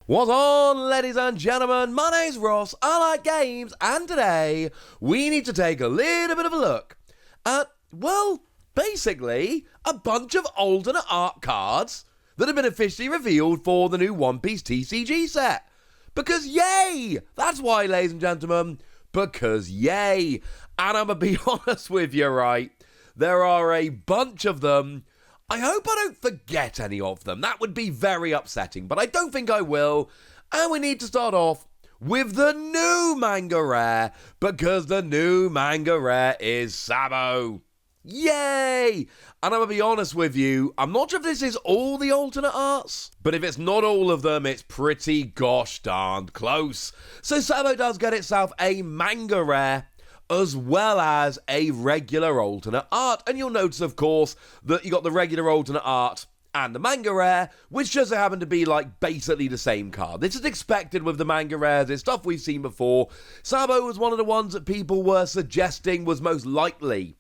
What's on, ladies and gentlemen? My name's Ross, I like games, and today we need to take a little bit of a look at, well, basically a bunch of alternate art cards that have been officially revealed for the new One Piece TCG set. Because yay! That's why, ladies and gentlemen, because yay! And I'm gonna be honest with you, right? There are a bunch of them. I hope I don't forget any of them. That would be very upsetting, but I don't think I will. And we need to start off with the new Manga Rare, because the new Manga Rare is Sabo. Yay! And I'm going to be honest with you, I'm not sure if this is all the alternate arts, but if it's not all of them, it's pretty gosh darned close. So Sabo does get itself a Manga Rare, as well as a regular alternate art. And you'll notice, of course, that you got the regular alternate art and the Manga Rare, which just happen to be like basically the same card. This is expected with the Manga Rares. It's stuff we've seen before. Sabo was one of the ones that people were suggesting was most likely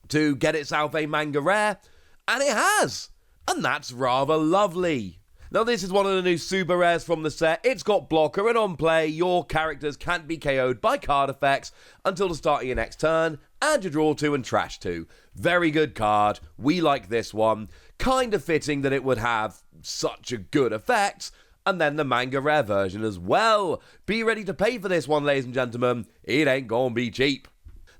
to get itself a Manga Rare, and it has. And that's rather lovely. Now, this is one of the new super rares from the set. It's got blocker, and on play, your characters can't be KO'd by card effects until the start of your next turn, and you draw 2 and trash 2. Very good card. We like this one. Kind of fitting that it would have such a good effect. And then the Manga Rare version as well. Be ready to pay for this one, ladies and gentlemen. It ain't gonna be cheap.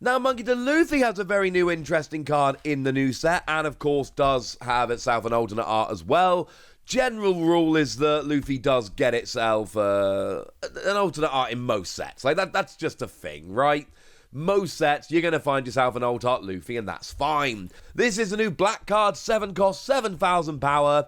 Now, Monkey D. Luffy has a very new interesting card in the new set, and of course does have itself an alternate art as well. General rule is that Luffy does get itself an alternate art in most sets. Like, that's just a thing, right? Most sets, you're going to find yourself an alt art Luffy, and that's fine. This is a new black card, 7 cost, 7,000 power.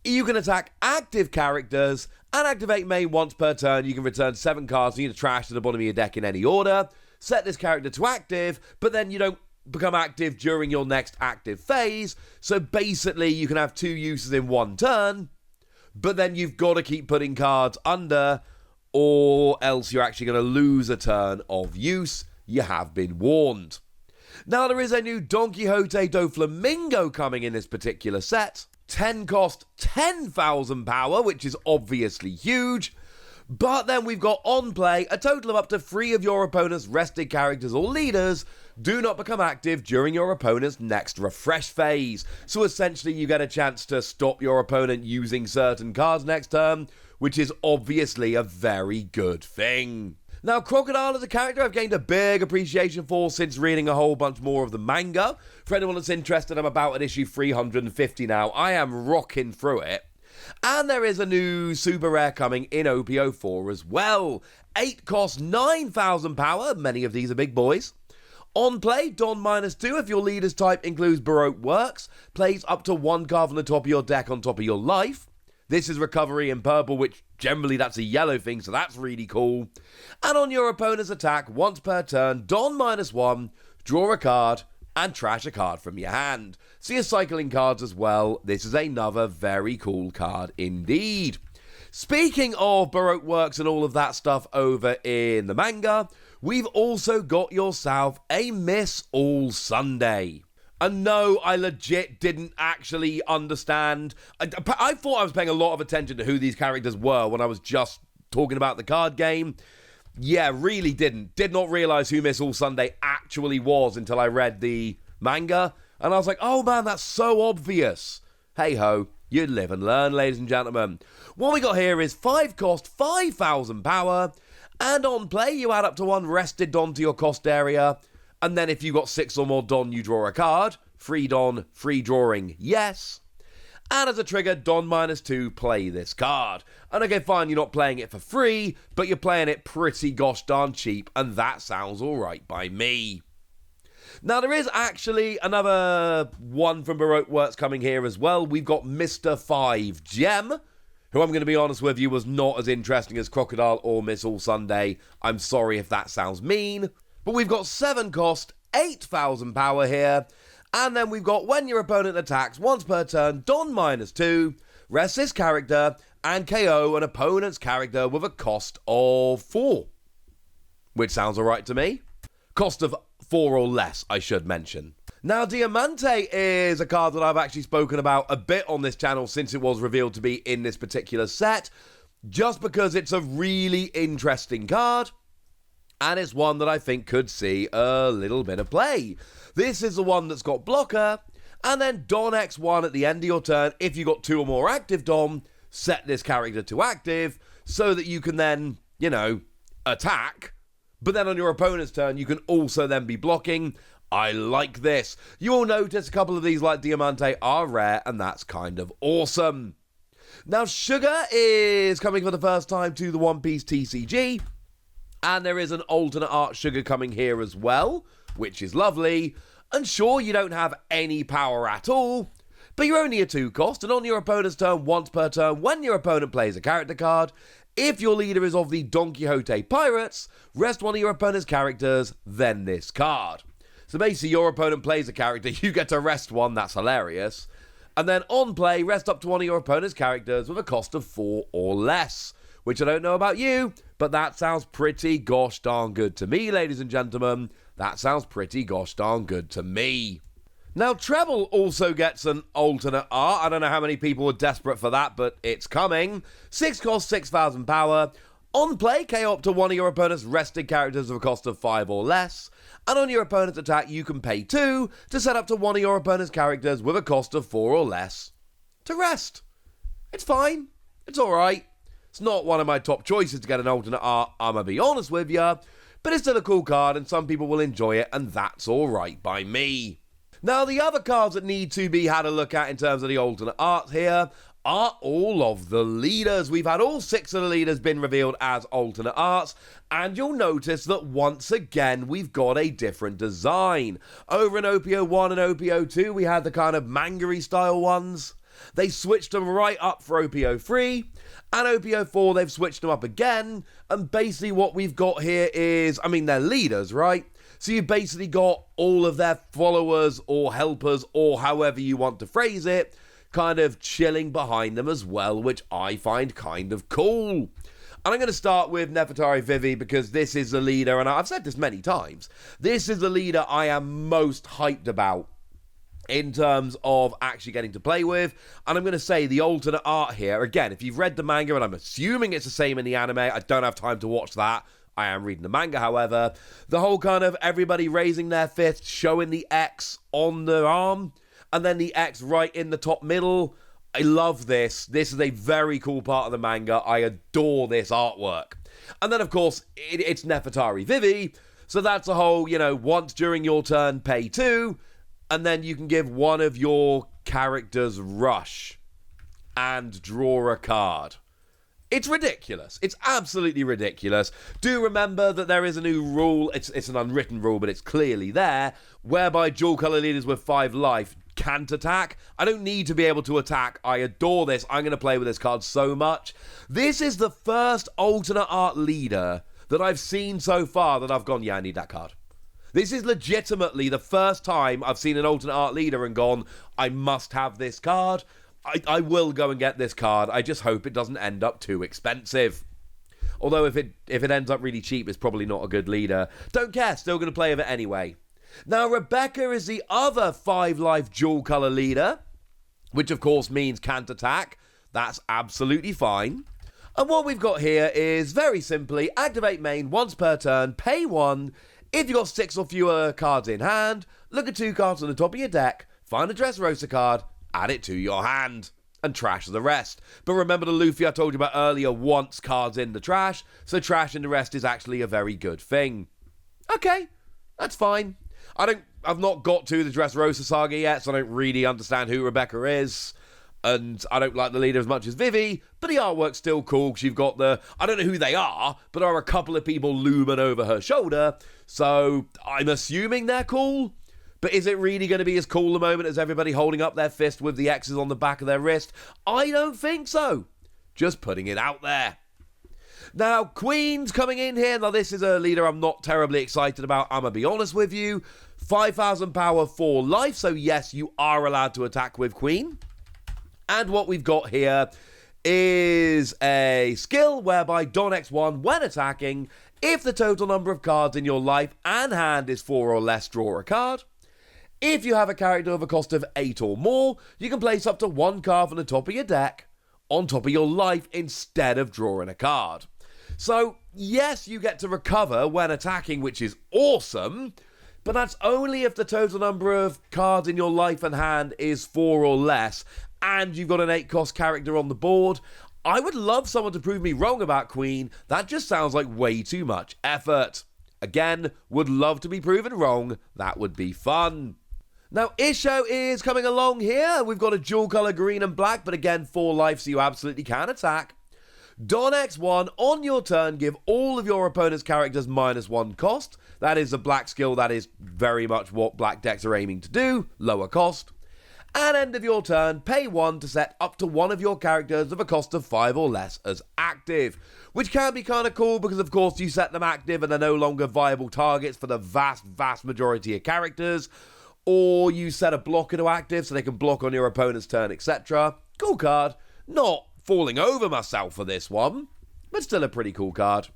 You can attack active characters, and activate main once per turn. You can return 7 cards from your trash to the bottom of your deck in any order. Set this character to active, but then you don't become active during your next active phase. So basically, you can have 2 uses in one turn, but then you've got to keep putting cards under, or else you're actually going to lose a turn of use. You have been warned. Now, there is a new Don Quixote do Flamingo coming in this particular set. 10 cost, 10,000 power, which is obviously huge. But then we've got on play, a total of up to 3 of your opponent's rested characters or leaders do not become active during your opponent's next refresh phase. So essentially you get a chance to stop your opponent using certain cards next turn, which is obviously a very good thing. Now, Crocodile as a character I've gained a big appreciation for since reading a whole bunch more of the manga. For anyone that's interested, I'm about at issue 350 now. I am rocking through it. And there is a new super rare coming in OP04 as well. 8 cost, 9,000 power. Many of these are big boys. On play, Don -2 if your leader's type includes Baroque Works. Plays up to 1 card from the top of your deck on top of your life. This is recovery in purple, which generally that's a yellow thing, so that's really cool. And on your opponent's attack, once per turn, Don -1, draw a card, and trash a card from your hand. So you're cycling cards as well. This is another very cool card indeed. Speaking of Baroque Works and all of that stuff over in the manga, we've also got yourself a Miss All Sunday. And no, I legit didn't actually understand. I thought I was paying a lot of attention to who these characters were when I was just talking about the card game. Yeah, really didn't. Did not realize who Miss All Sunday actually was until I read the manga. And I was like, oh man, that's so obvious. Hey ho, you live and learn, ladies and gentlemen. What we got here is 5 cost, 5,000 power. And on play, you add up to 1 rested Don to your cost area. And then if you got 6 or more Don, you draw a card. Free Don, free drawing, yes. And as a trigger, Don -2, play this card. And okay, fine, you're not playing it for free, but you're playing it pretty gosh darn cheap, and that sounds alright by me. Now, there is actually another one from Baroque Works coming here as well. We've got Mr. 5 Gem, who I'm going to be honest with you was not as interesting as Crocodile or Miss All Sunday. I'm sorry if that sounds mean. But we've got 7 cost, 8,000 power here. And then we've got when your opponent attacks once per turn, Don -2, rest this character, and KO an opponent's character with a cost of 4. Which sounds alright to me. Cost of 4 or less, I should mention. Now, Diamante is a card that I've actually spoken about a bit on this channel since it was revealed to be in this particular set. just because it's a really interesting card, and it's one that I think could see a little bit of play. This is the one that's got blocker, and then Don X1 at the end of your turn. If you got 2 or more active Dom, set this character to active so that you can then, attack. But then on your opponent's turn, you can also then be blocking. I like this. You will notice a couple of these, like Diamante, are rare, and that's kind of awesome. Now, Sugar is coming for the first time to the One Piece TCG, and there is an alternate art Sugar coming here as well, which is lovely. And sure, you don't have any power at all, but you're only a 2 cost, and on your opponent's turn, once per turn, when your opponent plays a character card, if your leader is of the Don Quixote Pirates, rest one of your opponent's characters, then this card. So basically, your opponent plays a character, you get to rest one, that's hilarious. And then on play, rest up to one of your opponent's characters with a cost of 4 or less. Which I don't know about you, but that sounds pretty gosh darn good to me, ladies and gentlemen. That sounds pretty gosh darn good to me. Now, Treble also gets an alternate art. I don't know how many people were desperate for that, but it's coming. 6 cost, 6,000 power. On play, KO up to one of your opponent's rested characters with a cost of 5 or less. And on your opponent's attack, you can pay 2 to set up to one of your opponent's characters with a cost of 4 or less to rest. It's fine. It's alright. It's not one of my top choices to get an alternate art, I'm gonna be honest with you. But it's still a cool card, and some people will enjoy it, and that's alright by me. Now, the other cards that need to be had a look at in terms of the alternate art here are all of the leaders. We've had all 6 of the leaders been revealed as alternate arts, and you'll notice that once again we've got a different design. Over in OPO 1 and OPO 2 we had the kind of manga style ones. They switched them right up for OPO 3, and OPO 4 they've switched them up again, and basically what we've got here is, they're leaders, right? So you've basically got all of their followers or helpers, or however you want to phrase it, kind of chilling behind them as well, which I find kind of cool. And I'm going to start with Nefertari Vivi because this is the leader, and I've said this many times, this is the leader I am most hyped about in terms of actually getting to play with. And I'm going to say the alternate art here, again, if you've read the manga, and I'm assuming it's the same in the anime, I don't have time to watch that. I am reading the manga, however. The whole kind of everybody raising their fist, showing the X on their arm, and then the X right in the top middle. I love this. This is a very cool part of the manga. I adore this artwork. And then, of course, it's Nefertari Vivi. So that's a whole, once during your turn, pay 2, and then you can give one of your characters rush and draw a card. It's ridiculous. It's absolutely ridiculous. Do remember that there is a new rule. It's an unwritten rule, but it's clearly there, whereby dual color leaders with 5 life can't attack. I don't need to be able to attack. I adore this. I'm going to play with this card so much. This is the first alternate art leader that I've seen so far that I've gone, yeah, I need that card. This is legitimately the first time I've seen an alternate art leader and gone, I must have this card. I will go and get this card. I just hope it doesn't end up too expensive. Although if it ends up really cheap, it's probably not a good leader. Don't care, still going to play with it anyway. Now, Rebecca is the other 5-life dual-color leader, which of course means can't attack. That's absolutely fine. And what we've got here is, very simply, activate main once per turn, pay 1. If you've got 6 or fewer cards in hand, look at 2 cards on the top of your deck, find a Dressrosa card, add it to your hand, and trash the rest. But remember the Luffy I told you about earlier wants cards in the trash, so trash in the rest is actually a very good thing. Okay, that's fine. I've not got to the Dressrosa saga yet, so I don't really understand who Rebecca is, and I don't like the leader as much as Vivi, but the artwork's still cool, because you've got I don't know who they are, but there are a couple of people looming over her shoulder, so I'm assuming they're cool. But is it really going to be as cool a moment as everybody holding up their fist with the X's on the back of their wrist? I don't think so. Just putting it out there. Now, Queen's coming in here. Now, this is a leader I'm not terribly excited about. I'm going to be honest with you. 5,000 power for life. So, yes, you are allowed to attack with Queen. And what we've got here is a skill whereby Don X1, when attacking, if the total number of cards in your life and hand is 4 or less, draw a card. If you have a character with a cost of 8 or more, you can place up to 1 card from the top of your deck on top of your life instead of drawing a card. So, yes, you get to recover when attacking, which is awesome, but that's only if the total number of cards in your life and hand is 4 or less, and you've got an 8-cost character on the board. I would love someone to prove me wrong about Queen. That just sounds like way too much effort. Again, would love to be proven wrong. That would be fun. Now, Isho is coming along here. We've got a dual colour green and black, but again, 4 life, so you absolutely can attack. Don X1, on your turn, give all of your opponent's characters -1 cost. That is a black skill. That is very much what black decks are aiming to do. Lower cost. At end of your turn, pay 1 to set up to one of your characters of a cost of 5 or less as active. Which can be kind of cool because, of course, you set them active and they're no longer viable targets for the vast majority of characters. Or you set a blocker to active so they can block on your opponent's turn, etc. Cool card. Not falling over myself for this one, but still a pretty cool card.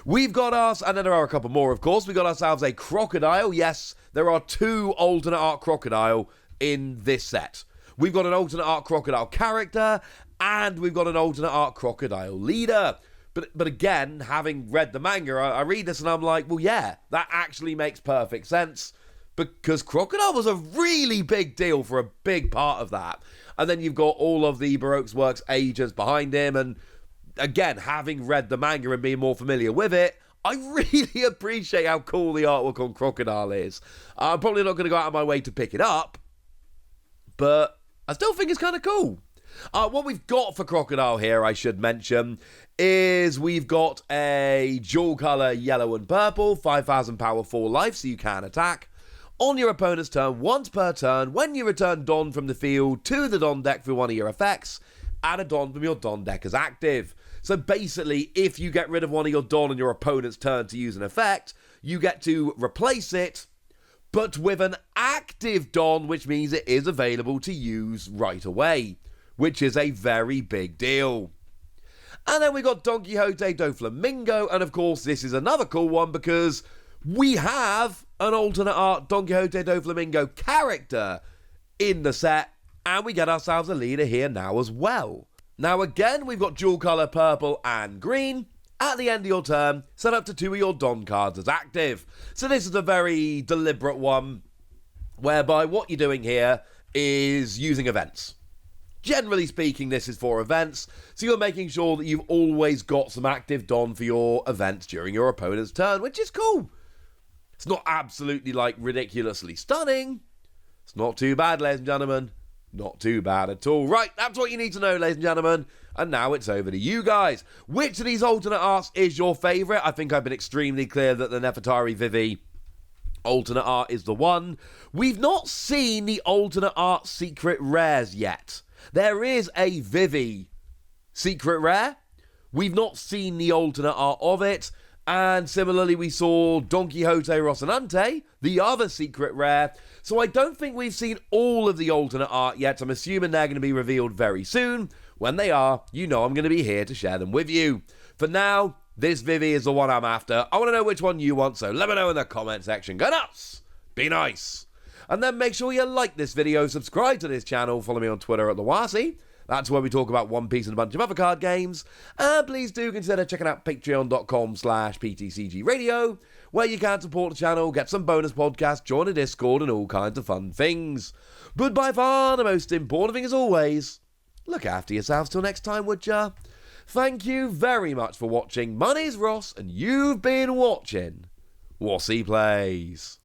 We've got us, and then there are a couple more, of course. We got ourselves a Crocodile. Yes, there are 2 alternate art Crocodile in this set. We've got an alternate art Crocodile character, and we've got an alternate art Crocodile leader. But again, having read the manga, I read this and I'm like, well, yeah, that actually makes perfect sense. Because Crocodile was a really big deal for a big part of that. And then you've got all of the Baroque's Works agents behind him. And again, having read the manga and being more familiar with it, I really appreciate how cool the artwork on Crocodile is. I'm probably not going to go out of my way to pick it up, but I still think it's kind of cool. What we've got for Crocodile here, I should mention, is we've got a dual colour yellow and purple, 5,000 power, 4 life, so you can attack. On your opponent's turn, once per turn, when you return Don from the field to the Don deck for one of your effects, add a Don from your Don deck as active. So basically, if you get rid of one of your Don on your opponent's turn to use an effect, you get to replace it, but with an active Don, which means it is available to use right away, which is a very big deal. And then we got Don Quixote do Flamingo, and of course this is another cool one because we have an alternate art Don Quixote do Flamingo character in the set, and we get ourselves a leader here now as well. Now again, we've got dual colour purple and green. At the end of your turn, set up to 2 of your Don cards as active. So this is a very deliberate one, whereby what you're doing here is using events. Generally speaking, this is for events, so you're making sure that you've always got some active Don for your events during your opponent's turn, which is cool. It's not absolutely, ridiculously stunning. It's not too bad, ladies and gentlemen. Not too bad at all. Right, that's what you need to know, ladies and gentlemen. And now it's over to you guys. Which of these alternate arts is your favourite? I think I've been extremely clear that the Nefertari Vivi alternate art is the one. We've not seen the alternate art secret rares yet. There is a Vivi secret rare. We've not seen the alternate art of it. And similarly, we saw Don Quixote Rocinante, the other secret rare. So I don't think we've seen all of the alternate art yet. I'm assuming they're going to be revealed very soon. When they are, you know I'm going to be here to share them with you. For now, this Vivi is the one I'm after. I want to know which one you want, so let me know in the comment section. Go nuts! Be nice! And then make sure you like this video, subscribe to this channel, follow me on Twitter at TheWasi. That's where we talk about One Piece and a bunch of other card games. And please do consider checking out patreon.com/PTCG Radio, where you can support the channel, get some bonus podcasts, join a Discord, and all kinds of fun things. But by far, the most important thing as always, look after yourselves till next time, would ya? Thank you very much for watching. My name's Ross, and you've been watching Wasi Plays.